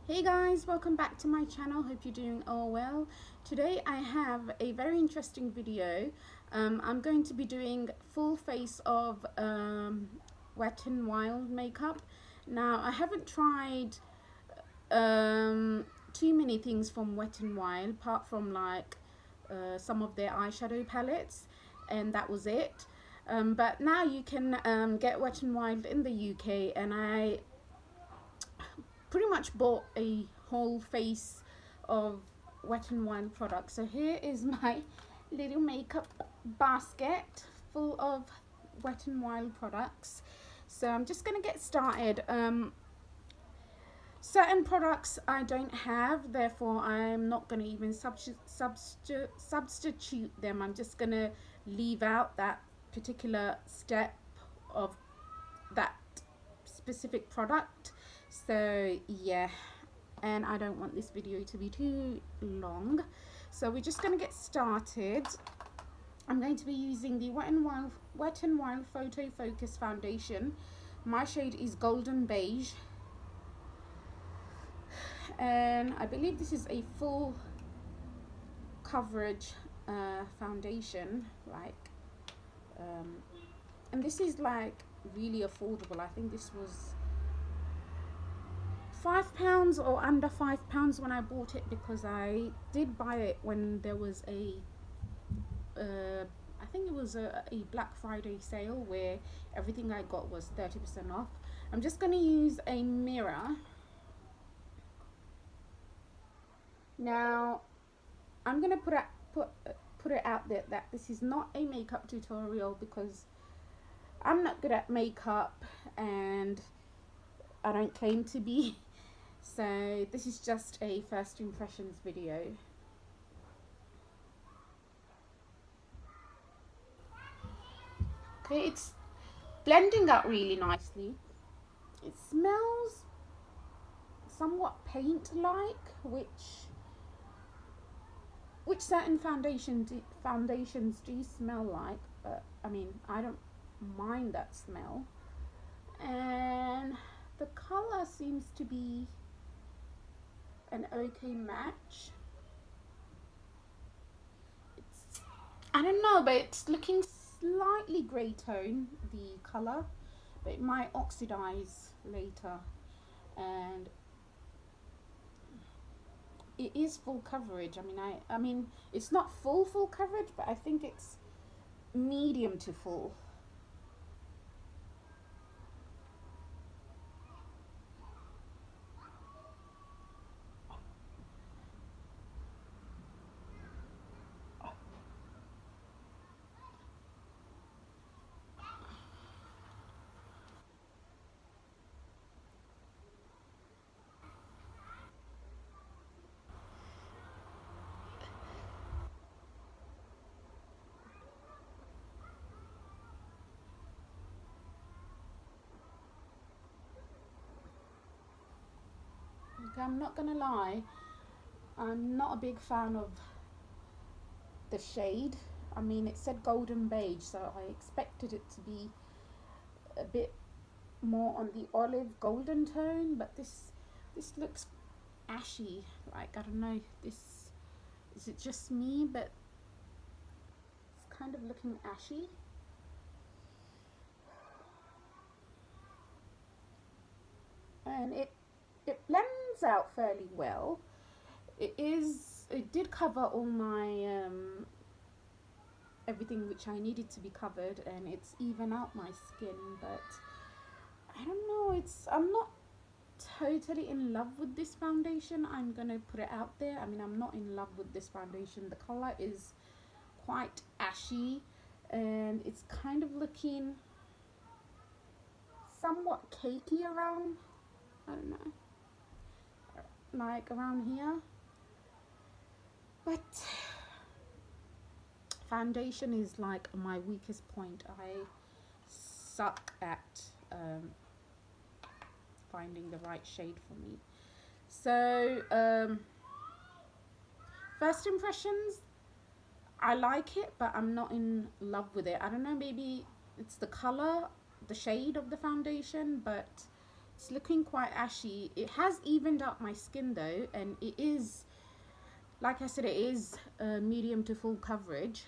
Hey guys, welcome back to my channel. Hope you're doing all well. Today I have a very interesting video. I'm going to be doing full face of Wet n Wild makeup. Now I haven't tried too many things from Wet n Wild apart from like some of their eyeshadow palettes, and that was it. But now you can get Wet n Wild in the UK, and I pretty much bought a whole face of Wet n Wild products. So here is my little makeup basket full of Wet n Wild products. So I'm just gonna get started. Certain products I don't have, therefore I'm not gonna even substitute them. I'm just gonna leave out that particular step of that specific product. So yeah, and I don't want this video to be too long, so we're just going to get started. I'm going to be using the Wet n Wild Photo Focus foundation. My shade is Golden Beige, and I believe this is a full coverage foundation, and this is like really affordable. I think this was £5 or under £5 when I bought it, because I did buy it when there was a I think it was a Black Friday sale where everything I got was 30% off. I'm just going to use a mirror. Now I'm going to put it out there that this is not a makeup tutorial, because I'm not good at makeup and I don't claim to be. So this is just a first impressions video. Okay, it's blending out really nicely. It smells somewhat paint-like, which certain foundations do smell like, but I mean, I don't mind that smell. And the color seems to be an okay match. I don't know, but it's looking slightly grey tone, the color, but it might oxidize later. And it is full coverage. I mean it's not full coverage, but I think it's medium to full. Okay, I'm not gonna lie, I'm not a big fan of the shade. I mean, it said Golden Beige, so I expected it to be a bit more on the olive golden tone, but this looks ashy. Like, I don't know, this is it just me, but it's kind of looking ashy. And it blends out fairly well. It did cover all my everything which I needed to be covered, and it's even out my skin, but I don't know, I'm not totally in love with this foundation. I'm gonna put it out there. I mean, I'm not in love with this foundation. The color is quite ashy, and it's kind of looking somewhat cakey around, I don't know, like around here. But foundation is like my weakest point. I suck at finding the right shade for me. So first impressions, I like it, but I'm not in love with it. I don't know, maybe it's the color, the shade of the foundation, but It's looking quite ashy. It has evened up my skin though, and it is, like I said, it is medium to full coverage,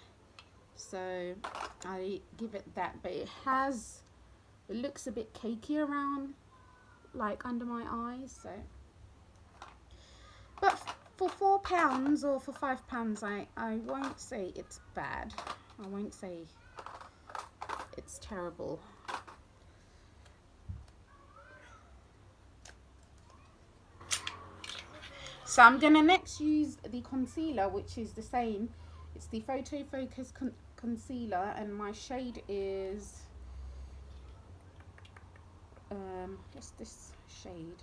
so I give it that. But it looks a bit cakey around, like under my eyes. So, but for £4 or for £5, I won't say it's bad. I won't say it's terrible. So I'm gonna next use the concealer, which is the same. It's the Photo Focus concealer, and my shade is what's this shade?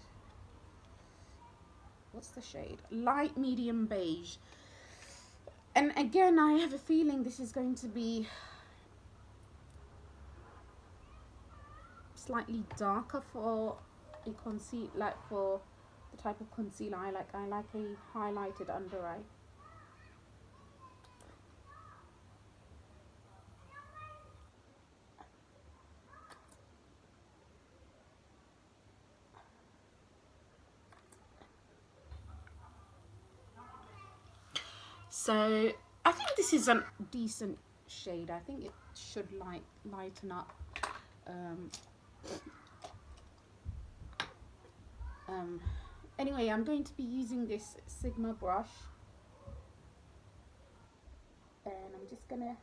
What's the shade? Light medium beige. And again, I have a feeling this is going to be slightly darker for a concealer, like for the type of concealer I like. I like a highlighted under eye. So I think this is a decent shade. I think it should lighten up. Anyway, I'm going to be using this Sigma brush, and I'm just gonna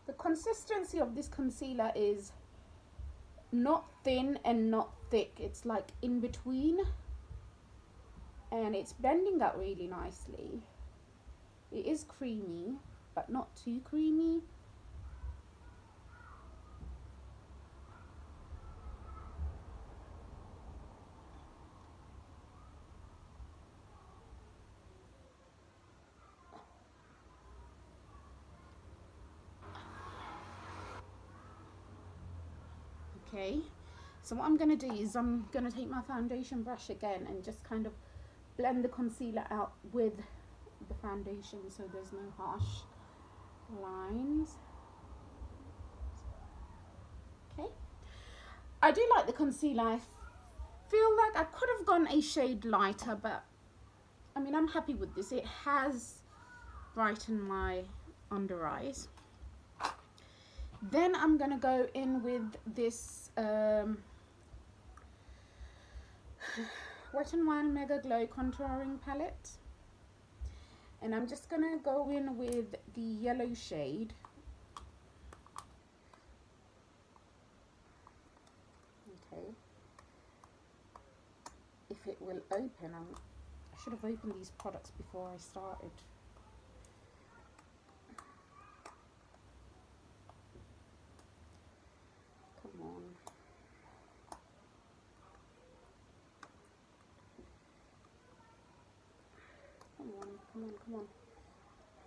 the consistency of this concealer is not thin and not thick. It's like in between, and it's blending out really nicely. It is creamy, but not too creamy. Okay, so what I'm going to do is I'm going to take my foundation brush again and just kind of blend the concealer out with the foundation so there's no harsh lines. Okay, I do like the concealer. I feel like I could have gone a shade lighter, but I mean, I'm happy with this. It has brightened my under eyes. Then I'm gonna go in with this Wet n Wild Mega Glow contouring palette, and I'm just gonna go in with the yellow shade. Okay, if it will open, I should have opened these products before I started. Come on. Come on.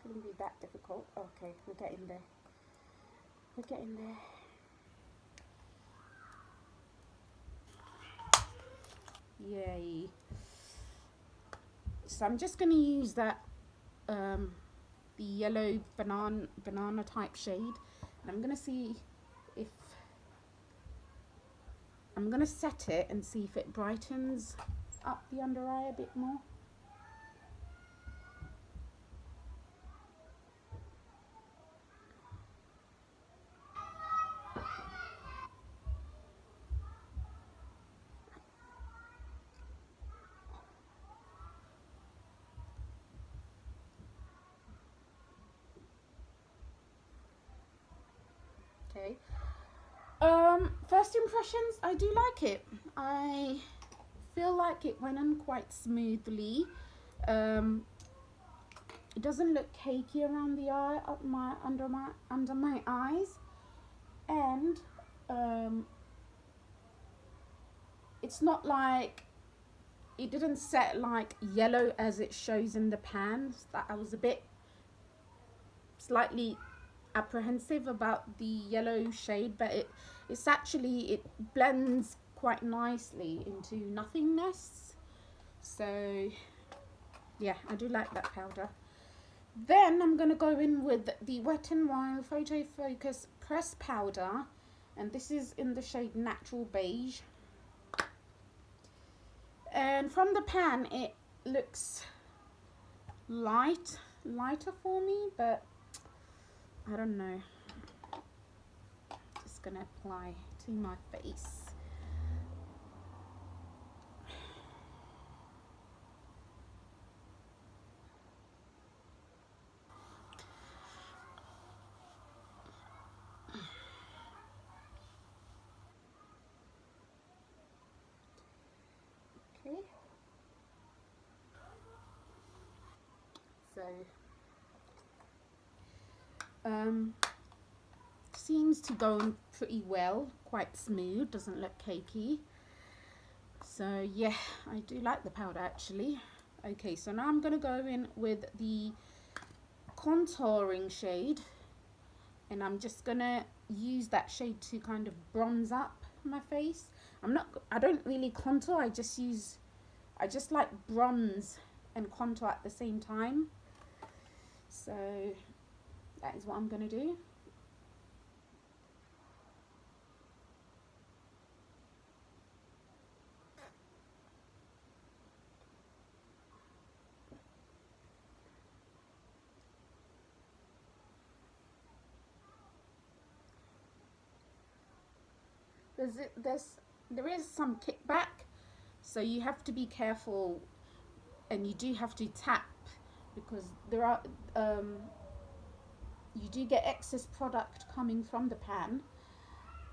Shouldn't be that difficult. Okay, we're getting there. We're getting there. Yay. So I'm just going to use that, the yellow banana type shade. And I'm going to see if, I'm going to set it and see if it brightens up the under eye a bit more. Okay. First impressions, I do like it. I feel like it went on quite smoothly. It doesn't look cakey around the eye, under my eyes, and it's not like, it didn't set like yellow as it shows in the pans. That I was a bit slightly apprehensive about the yellow shade, but it's actually, it blends quite nicely into nothingness. So yeah, I do like that powder. Then I'm going to go in with the Wet n Wild Photo Focus Press Powder, and this is in the shade Natural Beige. And from the pan it looks lighter for me, but I don't know. Just going to apply to my face. Okay. So seems to go on pretty well, quite smooth, doesn't look cakey. So yeah, I do like the powder actually. Okay, so now I'm going to go in with the contouring shade, and I'm just going to use that shade to kind of bronze up my face. I don't really contour, I just like bronze and contour at the same time. So that is what I'm going to do. There is some kickback, so you have to be careful, and you do have to tap, because there are you do get excess product coming from the pan.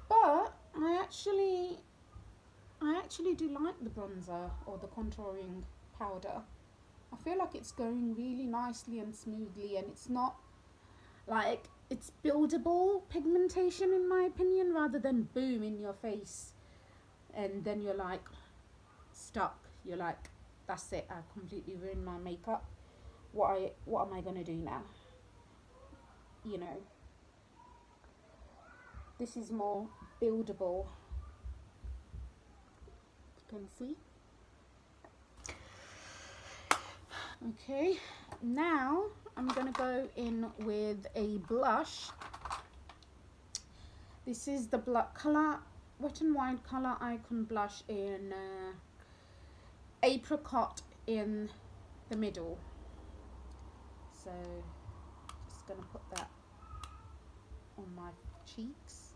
But I actually do like the bronzer or the contouring powder. I feel like it's going really nicely and smoothly, and it's not like, it's buildable pigmentation in my opinion, rather than boom in your face and then you're like stuck. You're like, that's it, I completely ruined my makeup. What am I gonna do now? You know, this is more buildable. You can see. Okay, now I'm gonna go in with a blush. This is the color Wet n Wild Color Icon blush in apricot in the middle. So just gonna put that on my cheeks.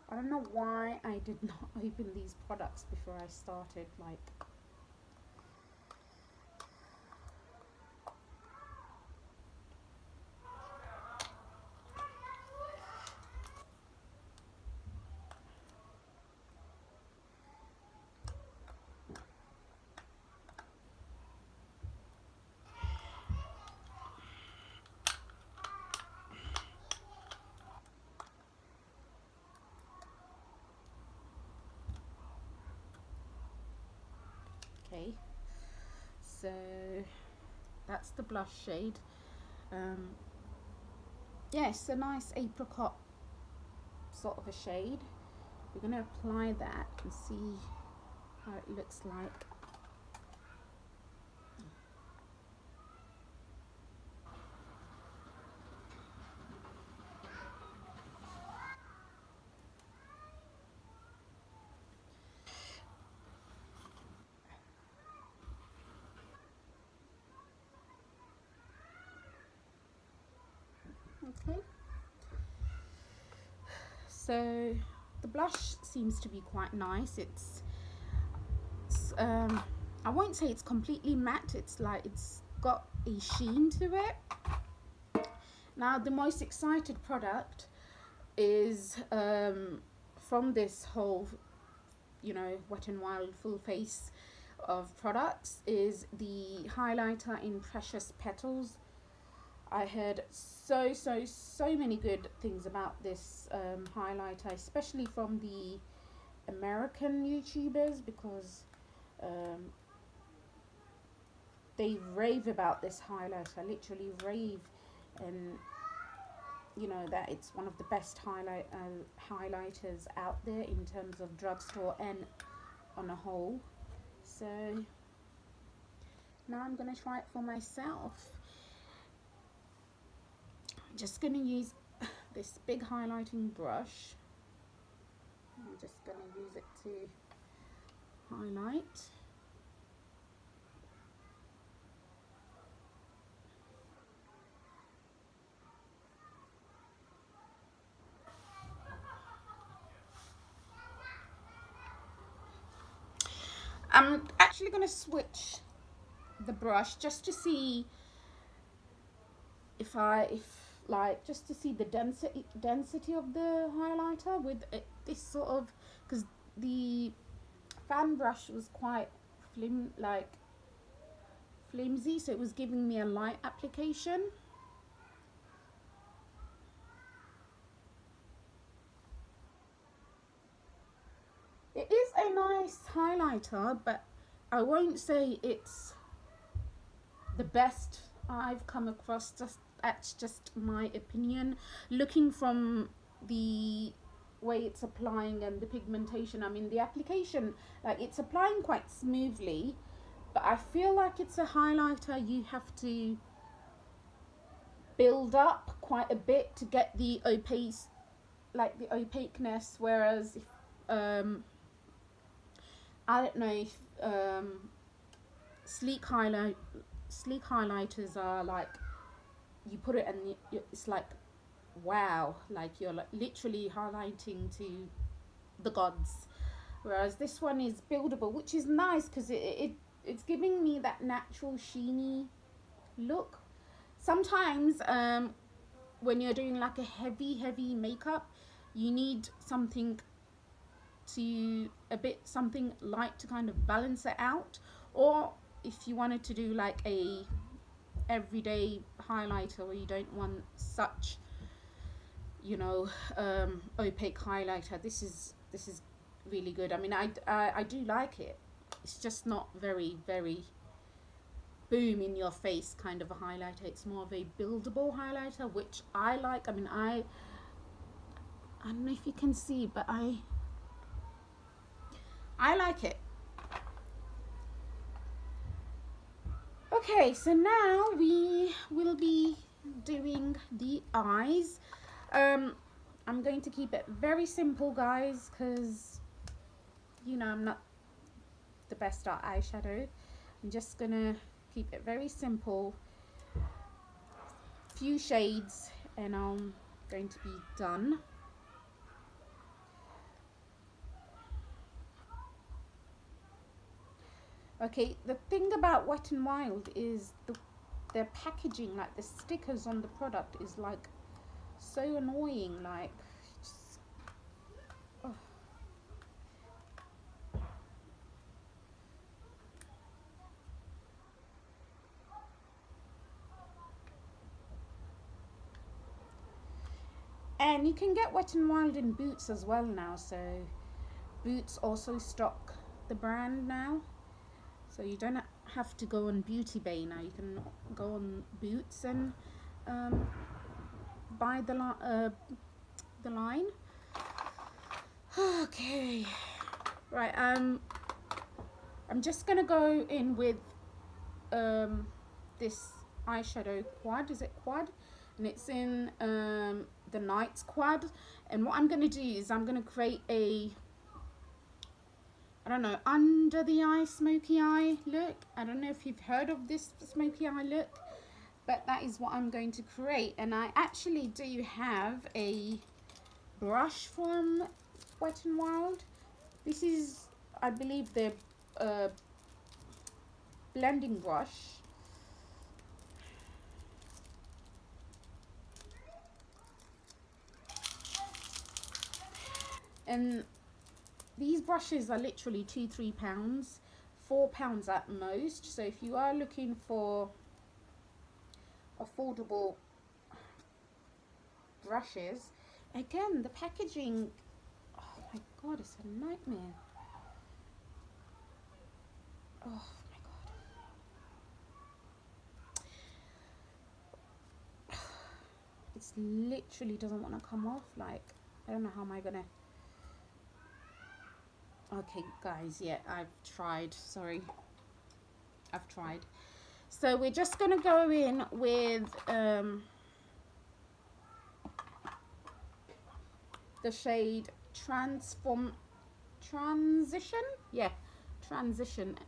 I don't know why I did not open these products before I started. Like, okay, so that's the blush shade. Yeah, it's a nice apricot sort of a shade. We're going to apply that and see how it looks like. Okay, so the blush seems to be quite nice. It's I won't say it's completely matte. It's like it's got a sheen to it. Now the most excited product is from this whole, Wet n Wild full face of products, is the highlighter in Precious Petals. I heard so many good things about this highlighter, especially from the American YouTubers, because they rave about this highlighter, literally rave. And you know, that it's one of the best highlighters out there in terms of drugstore and on a whole. So now I'm gonna try it for myself. I'm just gonna use this big highlighting brush. I'm just gonna use it to highlight. I'm actually going to switch the brush just to see if like just to see the density of the highlighter with this sort of, because the fan brush was quite like flimsy, so it was giving me a light application. It is a nice highlighter, but I won't say it's the best I've come across. Just that's just my opinion. Looking from the way it's applying and the pigmentation, I mean the application, like it's applying quite smoothly, but I feel like it's a highlighter you have to build up quite a bit to get the opaqueness, whereas if I don't know if sleek highlighters are like, you put it and it's like wow, like you're like literally highlighting to the gods, whereas this one is buildable, which is nice because it's giving me that natural sheeny look. Sometimes when you're doing like a heavy makeup, you need something something light to kind of balance it out, or if you wanted to do like a everyday highlighter where you don't want such, you know, opaque highlighter, this is really good. I mean, I do like it. It's just not very boom in your face kind of a highlighter. It's more of a buildable highlighter, which I like. I mean, I don't know if you can see, but I like it. Okay, so now we will be doing the eyes. I'm going to keep it very simple, guys, because you know I'm not the best at eyeshadow. I'm just gonna keep it very simple, few shades, and I'm going to be done. Okay, the thing about Wet n Wild is their packaging, like the stickers on the product, is like so annoying. Like, just, oh. And you can get Wet n Wild in Boots as well now. So Boots also stock the brand now. So you don't have to go on Beauty Bay now. You can go on Boots and buy the line. Okay, right. I'm just gonna go in with this eyeshadow quad. Is it quad? And it's in the Nights quad. And what I'm gonna do is I'm gonna create a, I don't know, under the eye smoky eye look. I don't know if you've heard of this smoky eye look, but that is what I'm going to create. And I actually do have a brush from Wet n Wild. This is, I believe, the blending brush. And these brushes are literally £2-3, £4 at most. So if you are looking for affordable brushes, again, the packaging, oh my god, it's a nightmare. Oh my god. It's literally doesn't want to come off. Like, I don't know how am I gonna. Okay, guys, yeah, I've tried. Sorry, I've tried. So we're just gonna go in with the shade Transition. Yeah, Transition.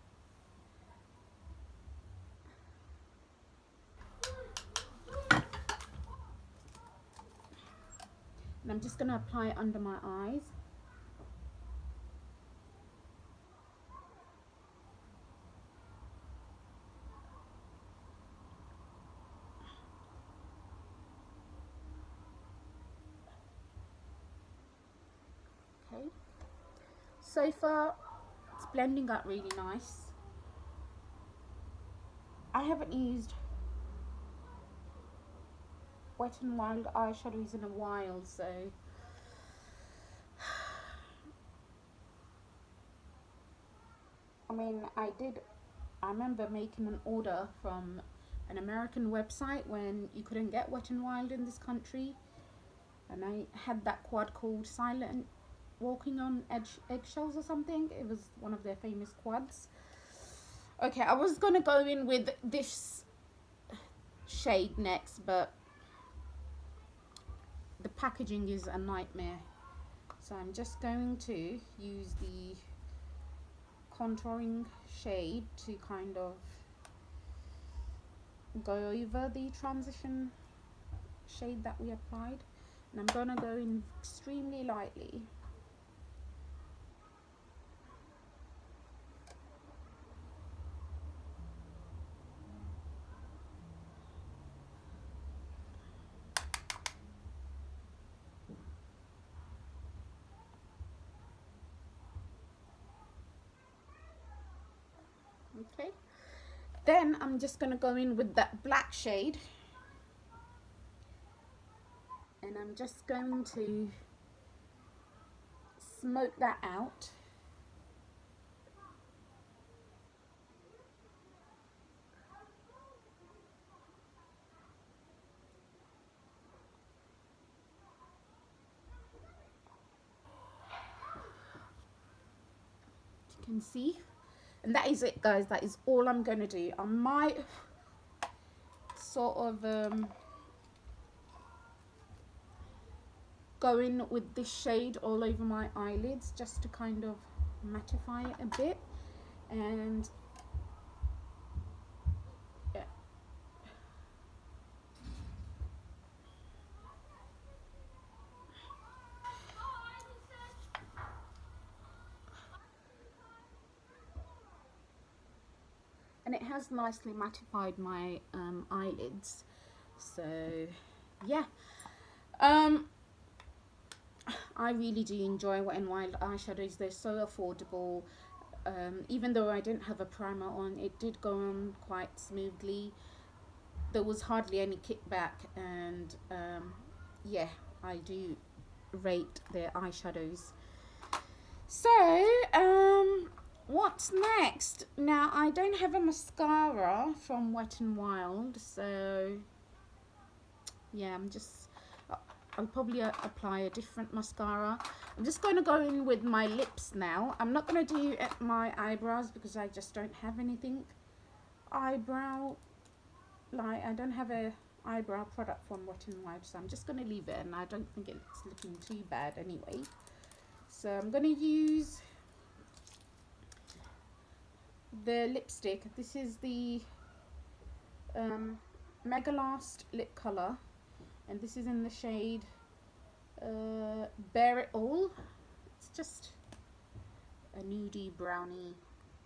And I'm just gonna apply it under my eyes. Okay. So far, it's blending up really nice. I haven't used Wet n Wild eyeshadows in a while, so I mean, I remember making an order from an American website when you couldn't get Wet n Wild in this country, and I had that quad called Silent Walking on Eggshells or something. It was one of their famous quads. Okay, I was gonna go in with this shade next, but the packaging is a nightmare. So I'm just going to use the contouring shade to kind of go over the transition shade that we applied, and I'm gonna go in extremely lightly. Okay, then I'm just gonna go in with that black shade, and I'm just going to smoke that out. You can see, and that is it, guys. That is all I'm gonna do. I might sort of go in with this shade all over my eyelids just to kind of mattify it a bit, and yeah. And it has nicely mattified my eyelids. So yeah, I really do enjoy Wet n Wild eyeshadows. They're so affordable. Even though I didn't have a primer on, it did go on quite smoothly. There was hardly any kickback, and yeah, I do rate their eyeshadows. So what's next? Now, I don't have a mascara from Wet n Wild, so yeah, I'll probably apply a different mascara. I'm just going to go in with my lips now. I'm not going to do my eyebrows because I just don't have anything eyebrow, like I don't have a eyebrow product from Wet n Wild, so I'm just going to leave it, and I don't think it's looking too bad anyway. So I'm going to use the lipstick. This is the Mega Last lip color, and this is in the shade Bare It All. It's just a nudie brownie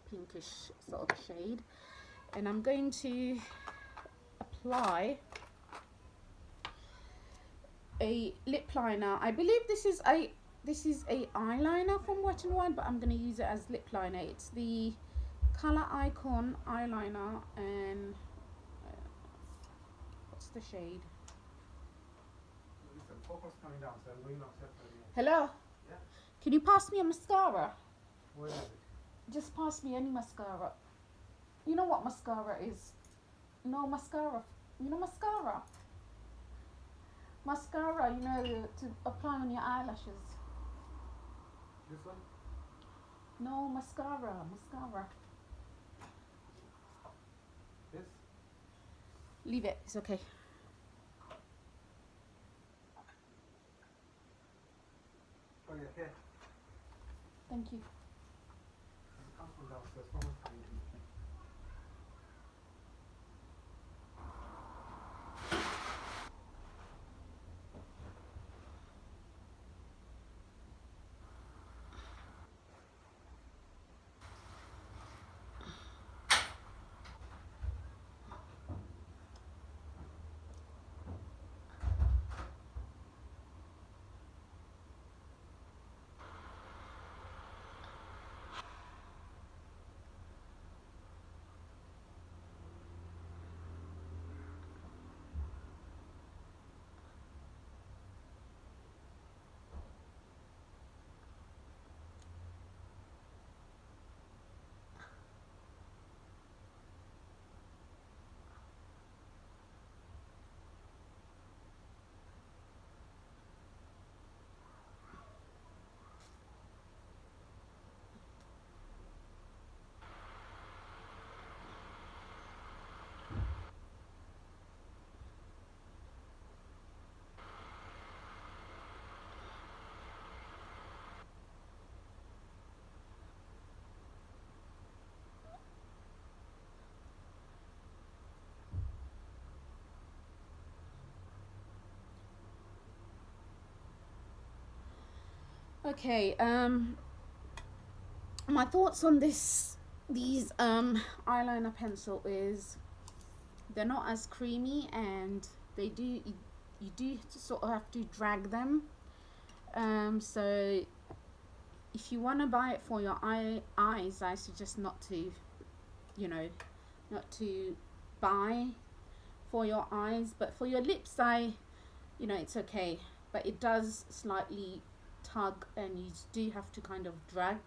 pinkish sort of shade, and I'm going to apply a lip liner. I believe this is a eyeliner from Wet n Wild, but I'm going to use it as lip liner. It's the Color Icon eyeliner, and what's the shade? Focus coming down, so I'm going upstairs. Hello? Yeah. Can you pass me a mascara? Where is it? Just pass me any mascara. You know what mascara is? No mascara. You know mascara? Mascara, you know, to apply on your eyelashes. This one? No, mascara, mascara. This? Leave it, it's okay. Oh yeah, here. Thank you. It comes from downstairs. Someone's coming in. Okay, my thoughts on these eyeliner pencil is they're not as creamy, and you do sort of have to drag them. So if you want to buy it for your eyes, I suggest not to, you know, not to buy for your eyes. But for your lips, you know, it's okay. But it does slightly tug, and you do have to kind of drag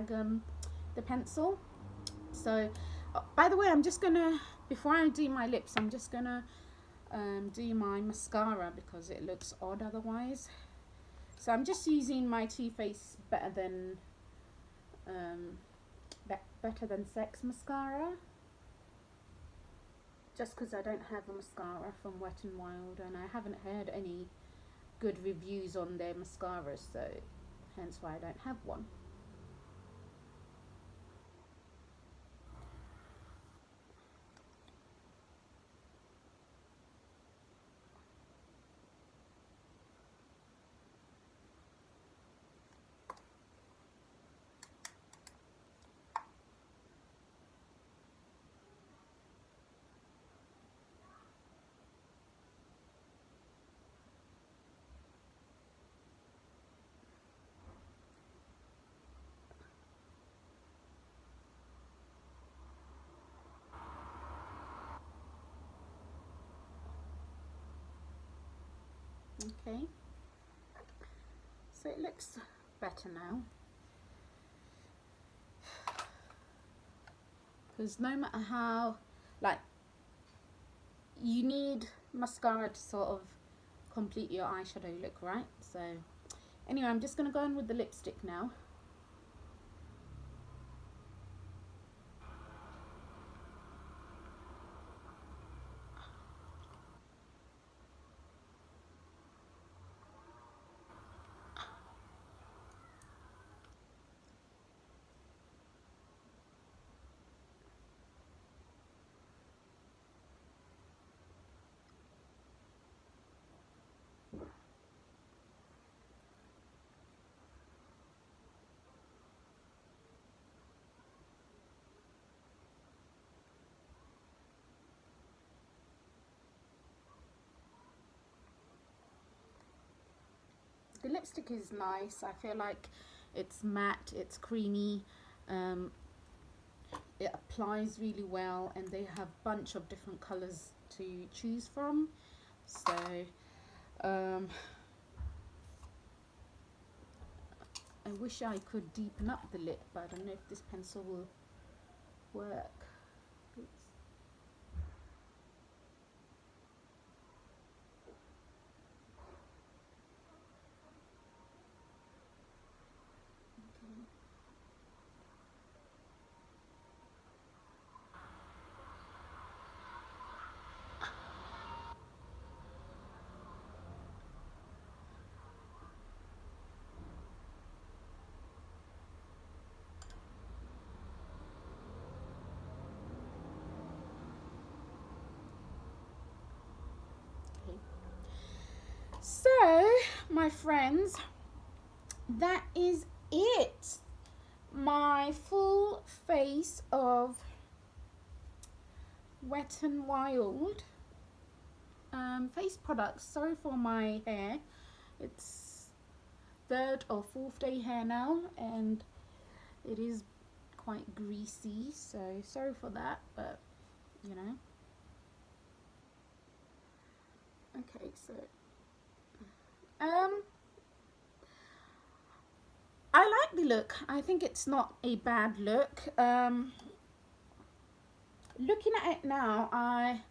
the pencil. So by the way, I'm just gonna, before I do my lips, I'm just gonna do my mascara because it looks odd otherwise. So I'm just using my Too Faced Better Than Sex mascara, just because I don't have a mascara from Wet n Wild, and I haven't heard any good reviews on their mascara, so hence why I don't have one. Okay, so it looks better now, because no matter how, like, you need mascara to sort of complete your eyeshadow look, right? So anyway, I'm just going to go in with the lipstick now. The lipstick is nice. I feel like it's matte, it's creamy, it applies really well, and they have a bunch of different colors to choose from. So I wish I could deepen up the lip, but I don't know if this pencil will work. my friends, that is it. My full face of Wet n Wild face products. Sorry for my hair. It's third or fourth day hair now, and it is quite greasy, so sorry for that, but you know. Okay, so I like the look. I think it's not a bad look. Looking at it now, I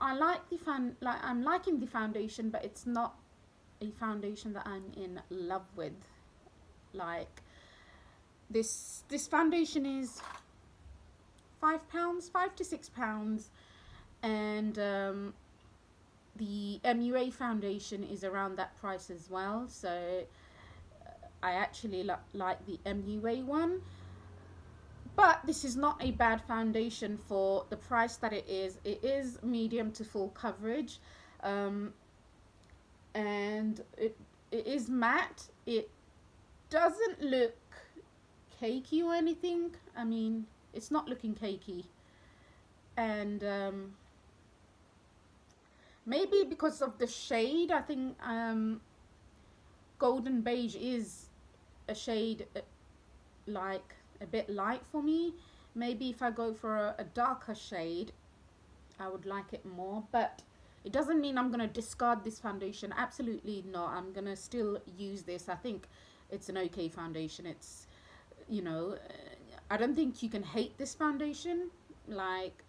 like the I'm liking the foundation, but it's not a foundation that I'm in love with. Like this foundation is £5, £5 to £6, and the MUA foundation is around that price as well. So I actually like the MUA one. But this is not a bad foundation for the price that it is. It is medium to full coverage, and it is matte. It doesn't look cakey or anything. I mean, it's not looking cakey, and maybe because of the shade, I think golden beige is a shade like a bit light for me. Maybe if I go for a darker shade, I would like it more, but it doesn't mean I'm gonna discard this foundation. Absolutely not. I'm gonna still use this. I think it's an okay foundation. It's, you know, I don't think you can hate this foundation. Like,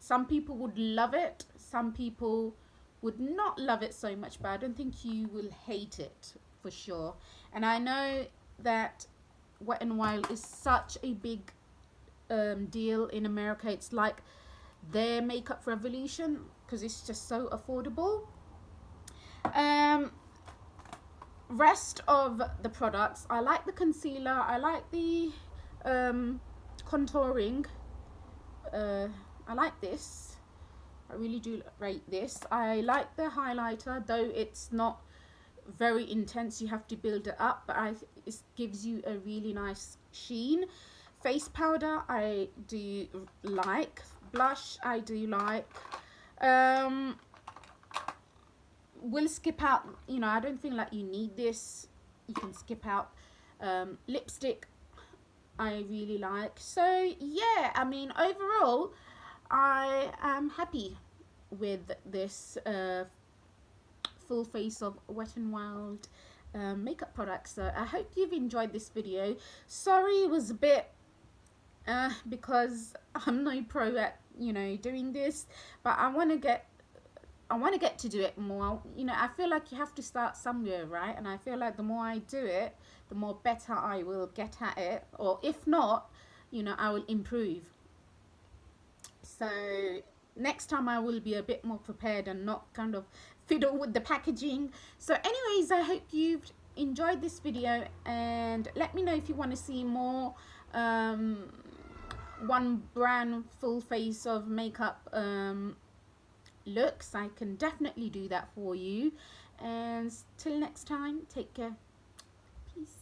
some people would love it, some people would not love it so much, but I don't think you will hate it for sure. And I know that Wet n Wild is such a big deal in America. It's like their makeup revolution because it's just so affordable. Rest of the products, I like the concealer, I like the contouring. I like this. I really do rate this. I like the highlighter, though it's not very intense. You have to build it up, but it gives you a really nice sheen. Face powder I do like. Blush I do like. We'll skip out, you know, I don't feel like you need this. You can skip out. Lipstick I really like. So yeah, I mean, overall I am happy with this full face of Wet n Wild makeup products. So I hope you've enjoyed this video. Sorry it was a bit because I'm no pro at, you know, doing this, but I want to get to do it more. You know, I feel like you have to start somewhere, right? And I feel like the more I do it, the more better I will get at it, or if not, you know, I will improve. So next time I will be a bit more prepared and not kind of fiddle with the packaging. So anyways, I hope you've enjoyed this video, and let me know if you want to see more one brand full face of makeup looks. I can definitely do that for you. And till next time, take care. Peace.